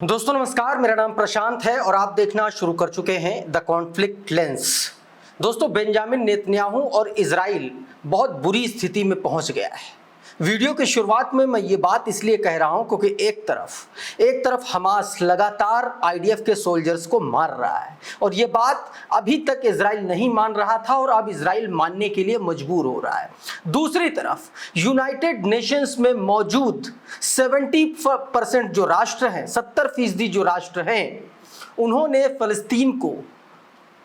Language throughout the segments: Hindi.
दोस्तों नमस्कार, मेरा नाम प्रशांत है और आप देखना शुरू कर चुके हैं द कॉन्फ्लिक्ट लेंस। दोस्तों, बेंजामिन नेतन्याहू और इजराइल बहुत बुरी स्थिति में पहुंच गया है। वीडियो की शुरुआत में मैं ये बात इसलिए कह रहा हूं क्योंकि एक तरफ हमास लगातार आईडीएफ के सोल्जर्स को मार रहा है और ये बात अभी तक इजराइल नहीं मान रहा था और अब इजराइल मानने के लिए मजबूर हो रहा है। दूसरी तरफ यूनाइटेड नेशंस में मौजूद 70% जो राष्ट्र हैं, 70% जो राष्ट्र हैं, उन्होंने फलस्तीन को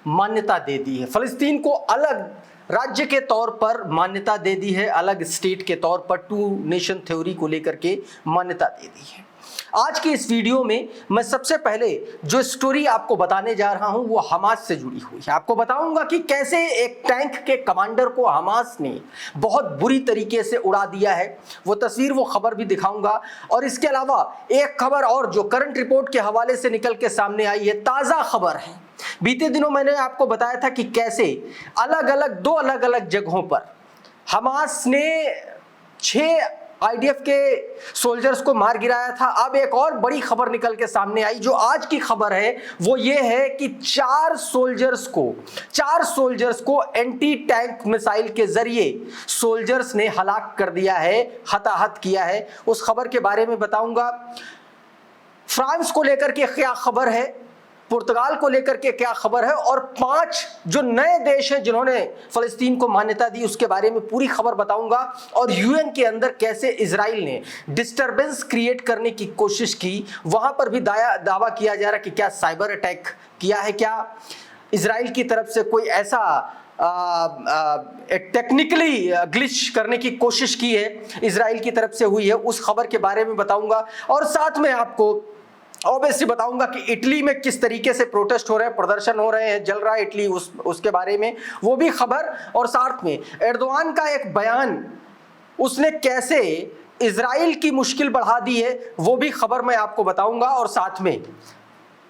मान्यता दे दी है। फलस्तीन को अलग राज्य के तौर पर मान्यता दे दी है, अलग स्टेट के तौर पर टू नेशन थ्योरी को लेकर के मान्यता दे दी है। आज की इस वीडियो में मैं सबसे पहले जो स्टोरी आपको बताने जा रहा हूं वो हमास से जुड़ी हुई है। आपको बताऊंगा कि कैसे एक टैंक के कमांडर को हमास ने बहुत बुरी तरीके से उड़ा दिया है। वो तस्वीर, वो खबर भी दिखाऊंगा और इसके अलावा एक खबर और जो करंट रिपोर्ट के हवाले से निकल के सामने आई है, ताज़ा खबर है। बीते दिनों मैंने आपको बताया था कि कैसे दो अलग अलग जगहों पर हमास ने 6 आईडीएफ के सोल्जर्स को मार गिराया था। अब एक और बड़ी खबर निकल के सामने आई। जो आज की खबर है वो ये है कि 4 सोल्जर्स को एंटी टैंक मिसाइल के जरिए सोल्जर्स ने हलाक कर दिया है, हताहत किया है। उस खबर के बारे में बताऊंगा। फ्रांस को लेकर के क्या खबर है, पुर्तगाल को लेकर के क्या खबर है और 5 जो नए देश हैं जिन्होंने फलस्तीन को मान्यता दी उसके बारे में पूरी खबर बताऊंगा। और यूएन के अंदर कैसे इजराइल ने डिस्टरबेंस क्रिएट करने की कोशिश की, वहां पर भी दावा किया जा रहा है कि क्या साइबर अटैक किया है, क्या इजराइल की तरफ से कोई ऐसा टेक्निकली ग्लिच करने की कोशिश की है, इजराइल की तरफ से हुई है। उस खबर के बारे में बताऊंगा और साथ में आपको ऑब्वियसली बताऊंगा कि इटली में किस तरीके से प्रोटेस्ट हो रहे हैं, प्रदर्शन हो रहे हैं, जल रहा है इटली, उसके बारे में वो भी खबर। और साथ में एर्दोआन का एक बयान, उसने कैसे इजराइल की मुश्किल बढ़ा दी है, वो भी खबर मैं आपको बताऊंगा। और साथ में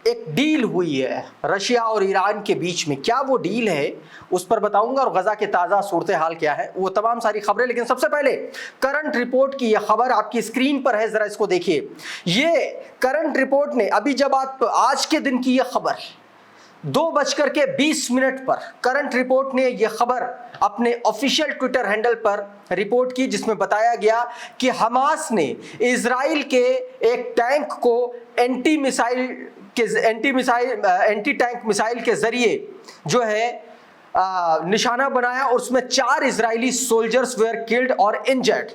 एक डील हुई है रशिया और ईरान के बीच में, क्या वो डील है उस पर बताऊंगा। और गजा के ताज़ा सूरत हाल क्या है, वो तमाम सारी खबरें। लेकिन सबसे पहले करंट रिपोर्ट की यह खबर आपकी स्क्रीन पर है, जरा इसको देखिए। ये करंट रिपोर्ट ने अभी जब आप आज के दिन की यह खबर 2:20 पर करंट रिपोर्ट ने यह खबर अपने ऑफिशियल ट्विटर हैंडल पर रिपोर्ट की, जिसमें बताया गया कि हमास ने इजराइल के एक टैंक को एंटी टैंक मिसाइल के जरिए जो है निशाना बनाया और उसमें 4 इजरायली सोल्जर्स वेयर किल्ड और इंजर्ड।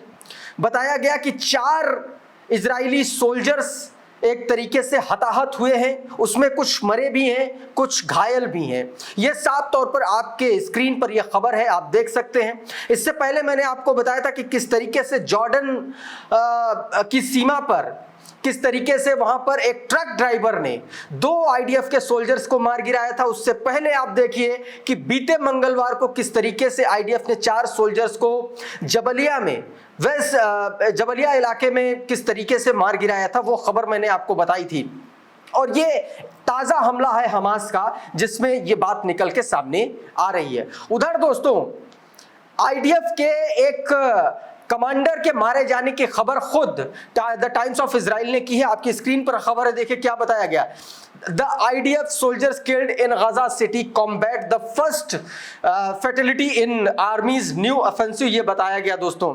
बताया गया कि 4 इजरायली सोल्जर्स एक तरीके से हताहत हुए हैं, उसमें कुछ मरे भी हैं, कुछ घायल भी हैं। यह साफ तौर पर आपके स्क्रीन पर यह खबर है, आप देख सकते हैं। इससे पहले मैंने आपको बताया था कि किस तरीके से जॉर्डन की सीमा पर किस तरीके से वहां पर एक ट्रक ड्राइवर ने 2 आईडीएफ के सोल्जर्स को मार गिराया था। उससे पहले आप देखिए कि बीते मंगलवार को किस तरीके से आईडीएफ ने 4 सोल्जर्स को जबलिया इलाके में किस तरीके से मार गिराया था, वो खबर मैंने आपको बताई थी। और ये ताजा हमला है हमास का, जिसमें ये बात निकल के सामने आ रही है। उधर दोस्तों, आईडीएफ के एक कमांडर के मारे जाने की खबर खुद द टाइम्स ऑफ इजराइल ने की है। आपकी स्क्रीन पर खबर है, देखिए क्या बताया गया। The IDF soldiers killed in Gaza city combat the first fatality in आर्मीज new offensive, ये बताया गया दोस्तों।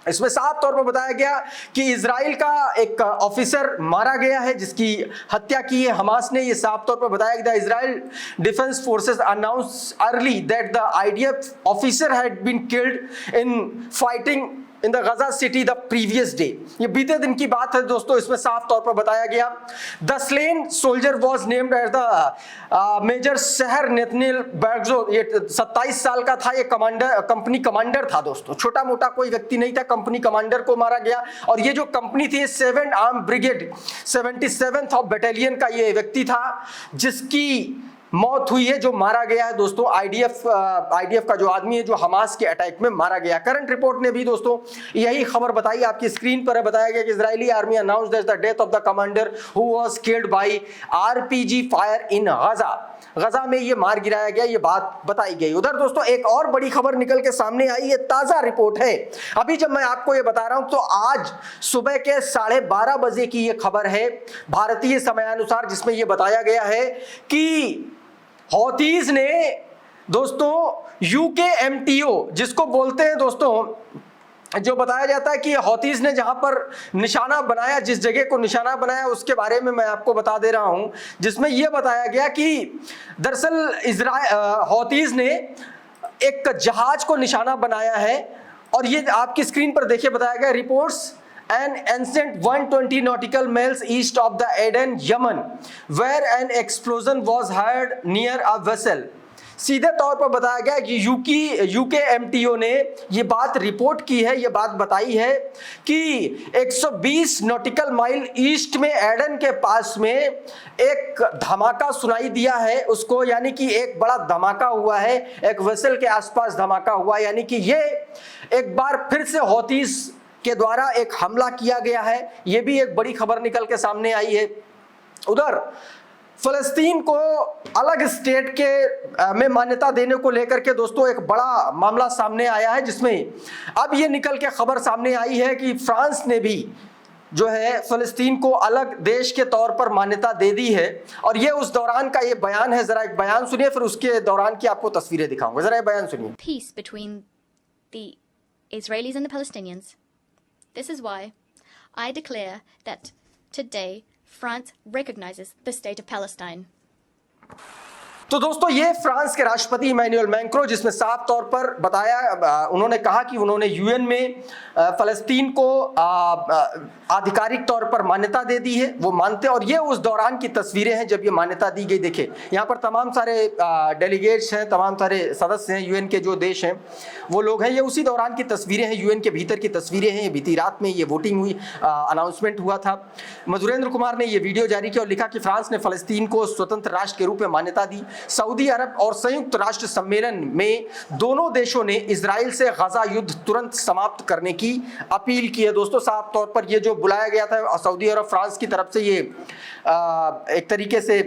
इसमें साफ तौर पर बताया गया कि इजराइल का एक ऑफिसर मारा गया है, जिसकी हत्या की है हमास ने। ये साफ तौर पर बताया गया। Israel defence forces announce early that the IDF officer had been killed in fighting in the Gaza city the previous day. ये बीते दिन की बात है दोस्तों। इसमें साफ तौर पर बताया गया the slain soldier was named as the major Sahar Netanel बैगजो। ये 27 साल का था, ये कंपनी कमांडर था दोस्तों, छोटा मोटा कोई व्यक्ति नहीं था, कंपनी कमांडर को मारा गया। और ये जो कंपनी थी 7th arm brigade 77th of battalion का ये व्यक्ति था, जिसकी मौत हुई है, जो मारा गया है दोस्तों, आईडीएफ का जो आदमी है जो हमास के अटैक में मारा गया। करंट रिपोर्ट ने भी दोस्तों यही खबर बताई, आपकी स्क्रीन पर है, बताया गया कि Israeli army announced the death of the commander who was killed by RPG fire in Gaza. Gaza में ये मार गिराया गया, ये बात बताई गई। उधर दोस्तों एक और बड़ी खबर निकल के सामने आई, ये ताजा रिपोर्ट है, अभी जब मैं आपको ये बता रहा हूं तो आज सुबह के 12:30 बजे की ये खबर है भारतीय समयानुसार, जिसमें ये बताया गया है कि हौथीज ने दोस्तों यूकेएमटीओ जिसको बोलते हैं दोस्तों, जो बताया जाता है कि हौथीज ने जहां पर निशाना बनाया, जिस जगह को निशाना बनाया उसके बारे में मैं आपको बता दे रहा हूं, जिसमें यह बताया गया कि दरअसल हौथीज ने एक जहाज को निशाना बनाया है। और ये आपकी स्क्रीन पर देखिए बताया गया, reports an ancient 120 nautical miles east of the Aden, Yemen, where an explosion was heard near a vessel। सीधे तौर पर बताया गया कि यूकेएमटीओ ने ये बात रिपोर्ट की है, ये बात बताई है कि 120 नॉटिकल माइल ईस्ट में एडन के पास में एक धमाका सुनाई दिया है उसको, यानी कि एक बड़ा धमाका हुआ है, एक वेसल के आसपास धमाका हुआ, यानी कि ये एक बार फिर से हौथीज के द्वारा एक हमला किया गया है। यह भी एक बड़ी खबर निकल के सामने आई है। उधर फलस्तीन को अलग स्टेट के में मान्यता देने को लेकर के दोस्तों एक बड़ा मामला सामने आया है, जिसमें अब ये निकल के खबर सामने आई है कि फ्रांस ने भी जो है फलस्तीन को अलग देश के तौर पर मान्यता दे दी है। और ये उस दौरान का ये बयान है, जरा एक बयान सुनिए, फिर उसके दौरान की आपको तस्वीरें दिखाऊंगा, जरा ये बयान सुनिए। Peace between the Israelis and the Palestinians. This is why I declare that today France recognizes the state of Palestine. तो दोस्तों ये फ्रांस के राष्ट्रपति इमैनुअल मैक्रों, जिसमें साफ तौर पर बताया, उन्होंने कहा कि उन्होंने यूएन में फलस्तीन को आधिकारिक तौर पर मान्यता दे दी है, वो मानते हैं। और ये उस दौरान की तस्वीरें हैं जब ये मान्यता दी गई। देखिए यहाँ पर तमाम सारे डेलीगेट्स हैं, तमाम सारे सदस्य हैं, यूएन के जो देश हैं वो लोग हैं। ये उसी दौरान की तस्वीरें हैं, यूएन के भीतर की तस्वीरें हैं। बीती रात में ये वोटिंग हुई, अनाउंसमेंट हुआ था। मधुरेंद्र कुमार ने ये वीडियो जारी किया और लिखा कि फ्रांस ने फलस्तीन को स्वतंत्र राष्ट्र के रूप में मान्यता दी। सऊदी अरब और संयुक्त राष्ट्र सम्मेलन में दोनों देशों ने इजराइल से गाजा युद्ध तुरंत समाप्त करने की अपील की है। दोस्तों साफ तौर पर ये जो बुलाया गया था सऊदी अरब फ्रांस की तरफ से, ये एक तरीके से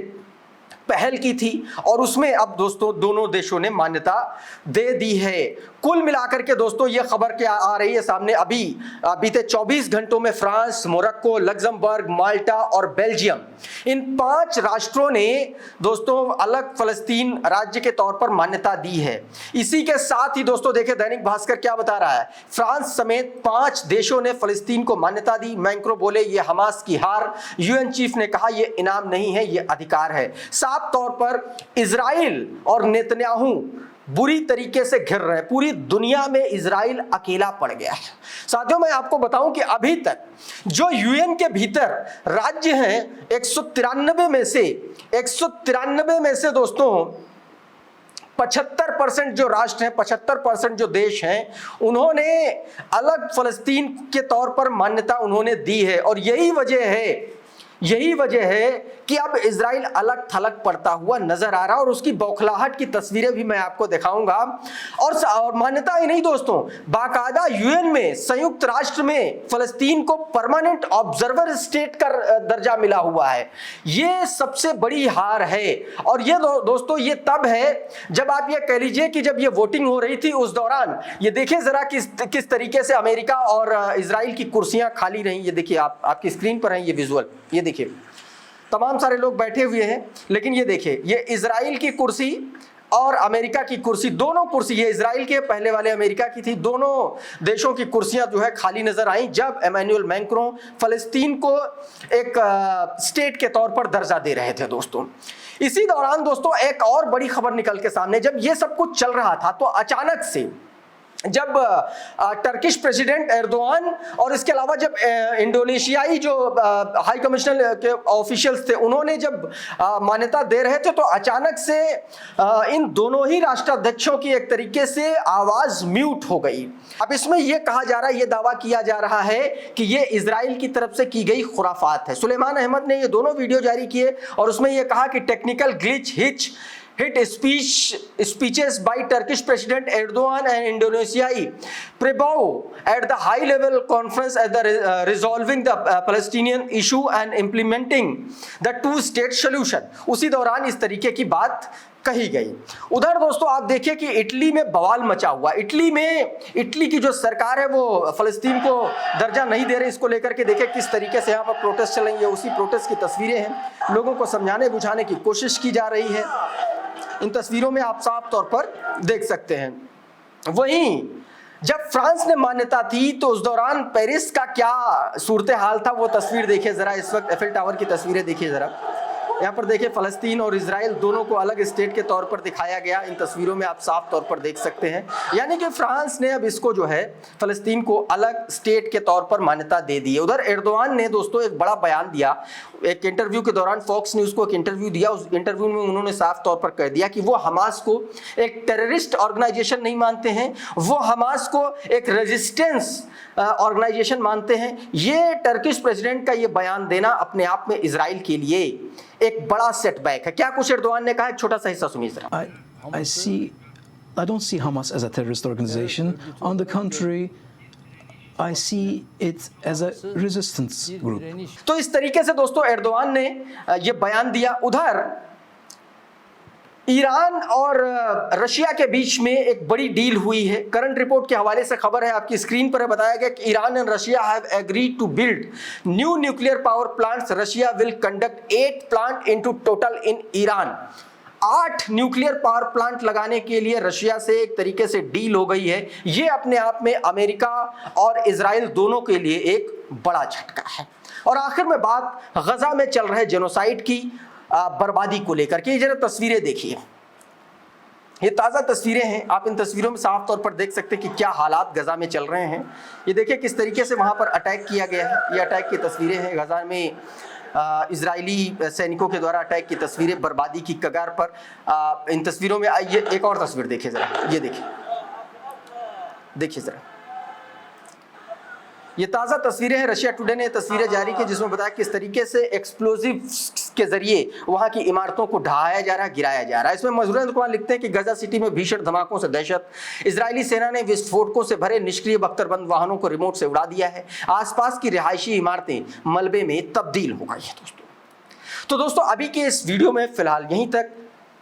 पहल की थी और उसमें अब दोस्तों दोनों देशों ने मान्यता दे दी है। कुल मिलाकर के दोस्तों ये खबर क्या आ रही है सामने, अभी बीते 24 घंटों में फ्रांस, मोरक्को, लग्जमबर्ग, माल्टा और बेल्जियम, इन 5 राष्ट्रों ने दोस्तों अलग फलस्तीन राज्य के तौर पर मान्यता दी है। इसी के साथ ही दोस्तों देखिए दैनिक भास्कर क्या बता रहा है, फ्रांस समेत 5 देशों ने फलस्तीन को मान्यता दी। मैक्रों बोले ये हमास की हार, यूएन चीफ ने कहा ये इनाम नहीं है, ये अधिकार है। साफ तौर पर इजराइल और नेतन्याहू बुरी तरीके से घिर रहे हैं, पूरी दुनिया में इजराइल अकेला पड़ गया है। साथियों मैं आपको बताऊं कि अभी तक जो यूएन के भीतर राज्य हैं 193 में से दोस्तों 75% जो राष्ट्र हैं, 75% जो देश हैं, उन्होंने अलग फलस्तीन के तौर पर मान्यता उन्होंने दी है। और यही वजह है कि अब इजराइल अलग थलग पड़ता हुआ नजर आ रहा है और उसकी बौखलाहट की तस्वीरें भी मैं आपको दिखाऊंगा। और मान्यता ही नहीं दोस्तों, बाकायदा यूएन में, संयुक्त राष्ट्र में फलस्तीन को परमानेंट ऑब्जर्वर स्टेट का दर्जा मिला हुआ है। ये सबसे बड़ी हार है। और ये दोस्तों ये तब है जब आप ये कह लीजिए कि जब ये वोटिंग हो रही थी उस दौरान ये देखिए जरा किस तरीके से अमेरिका और इजराइल की कुर्सियां खाली रही। ये देखिए आपकी स्क्रीन पर है ये विजुअल, ये देखिए तमाम सारे लोग बैठे हुए हैं, लेकिन ये देखिए ये इजराइल की कुर्सी और अमेरिका की कुर्सी, दोनों कुर्सी, ये इजराइल के पहले वाले अमेरिका की थी, दोनों देशों की कुर्सियां जो है खाली नजर आई जब इमैनुअल मैक्रों फलस्तीन को एक स्टेट के तौर पर दर्जा दे रहे थे। दोस्तों इसी दौरान दोस्तों एक और बड़ी खबर निकल के सामने, जब ये सब कुछ चल रहा था तो अचानक से जब टर्किश प्रेसिडेंट एर्दोआन और इसके अलावा जब इंडोनेशियाई जो हाई कमिश्नर के ऑफिशियल्स थे उन्होंने जब मान्यता दे रहे थे तो अचानक से इन दोनों ही राष्ट्राध्यक्षों की एक तरीके से आवाज म्यूट हो गई। अब इसमें यह कहा जा रहा है, यह दावा किया जा रहा है कि यह इजराइल की तरफ से की गई खुराफात है। सुलेमान अहमद ने ये दोनों वीडियो जारी किए और उसमें यह कहा कि technical glitch hit speeches by Turkish President Erdogan and Indonesian Prabowo at the high-level conference at the resolving the Palestinian issue and implementing the two-state solution। उसी दौरान इस तरीके की बात कही गई। उधर दोस्तों आप देखिए कि इटली में बवाल मचा हुआ। इटली की जो सरकार है वो फलस्तीन को दर्जा नहीं दे रही, इसको लेकर के देखिए किस तरीके से यहाँ पर प्रोटेस्ट चल रही है। उसी प्रोटेस्ट की तस्वीरें हैं, लोगों को समझाने बुझाने की कोशिश की जा रही है। इन तस्वीरों में आप साफ तौर पर देख सकते हैं। वहीं जब फ्रांस ने मान्यता थी तो उस दौरान पेरिस का क्या सूरत हाल था वो तस्वीर देखिए जरा। इस वक्त एफिल टावर की तस्वीरें देखिए जरा। यहाँ पर देखिए फलस्तीन और इजराइल दोनों को अलग स्टेट के तौर पर दिखाया गया। इन तस्वीरों में आप साफ तौर पर देख सकते हैं, यानी कि फ्रांस ने अब इसको जो है फलस्तीन को अलग स्टेट के तौर पर मान्यता दे दी है। उधर एर्दोआन ने दोस्तों एक बड़ा बयान दिया, एक इंटरव्यू के दौरान फॉक्स न्यूज़ को एक इंटरव्यू दिया। उस इंटरव्यू में उन्होंने साफ तौर पर कह दिया कि वो हमास को एक टेररिस्ट ऑर्गेनाइजेशन नहीं मानते हैं, वो हमास को एक रेजिस्टेंस ऑर्गेनाइजेशन मानते हैं। ये टर्किश प्रेसिडेंट का ये बयान देना अपने आप में इजराइल के लिए एक बड़ा सेटबैक है। क्या कुछ एर्दोआन ने कहा, एक छोटा सा हिस्सा सुनिए जरा। I don't see Hamas as a terrorist organization. On the contrary, I see it as a resistance group. तो इस तरीके से दोस्तों एर्दोआन ने ये बयान दिया। उधर ईरान और रशिया के बीच में एक बड़ी डील हुई है। करंट रिपोर्ट के हवाले से खबर है, आपकी स्क्रीन पर बताया गया कि Iran and Russia have agreed to build new nuclear power plants. Russia will conduct 8 plant into total in Iran. 8 nuclear power plant लगाने के लिए रशिया से एक तरीके से डील हो गई है। ये अपने आप में अमेरिका और इजराइल दोनों के लिए एक बड़ा झटका है। और आखिर में बात गजा में चल रहे जेनोसाइड की बर्बादी को लेकर के। जरा तस्वीरें देखिए, ये ताज़ा तस्वीरें हैं। आप इन तस्वीरों में साफ तौर पर देख सकते हैं कि क्या हालात गजा में चल रहे हैं। ये देखिए किस तरीके से वहां पर अटैक किया गया है। ये अटैक की तस्वीरें हैं, गजा में इजरायली सैनिकों के द्वारा अटैक की तस्वीरें, बर्बादी की कगार पर। इन तस्वीरों में ये एक और तस्वीर देखिए जरा, ये देखिए जरा, ये ताज़ा तस्वीरें हैं। रशिया टुडे ने तस्वीरें जारी की जिसमें बताया किस तरीके से एक्सप्लोजिव के जरिए वहां की इमारतों को ढहाया जा रहा है, गिराया जा रहा है। इसमें मजरूर कुमार लिखते हैं कि गजा सिटी में भीषण धमाकों से दहशत, इजरायली सेना ने विस्फोटकों से भरे निष्क्रिय बख्तरबंद वाहनों को रिमोट से उड़ा दिया है। आसपास की रिहायशी इमारतें मलबे में तब्दील हो गई है। तो दोस्तों अभी के इस वीडियो में फिलहाल यहीं तक,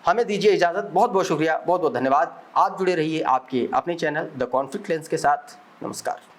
हमें दीजिए इजाजत। बहुत बहुत शुक्रिया, बहुत बहुत धन्यवाद। आप जुड़े रहिए आपके अपने चैनल द कॉन्फ्लिक्ट लेंस के साथ। नमस्कार।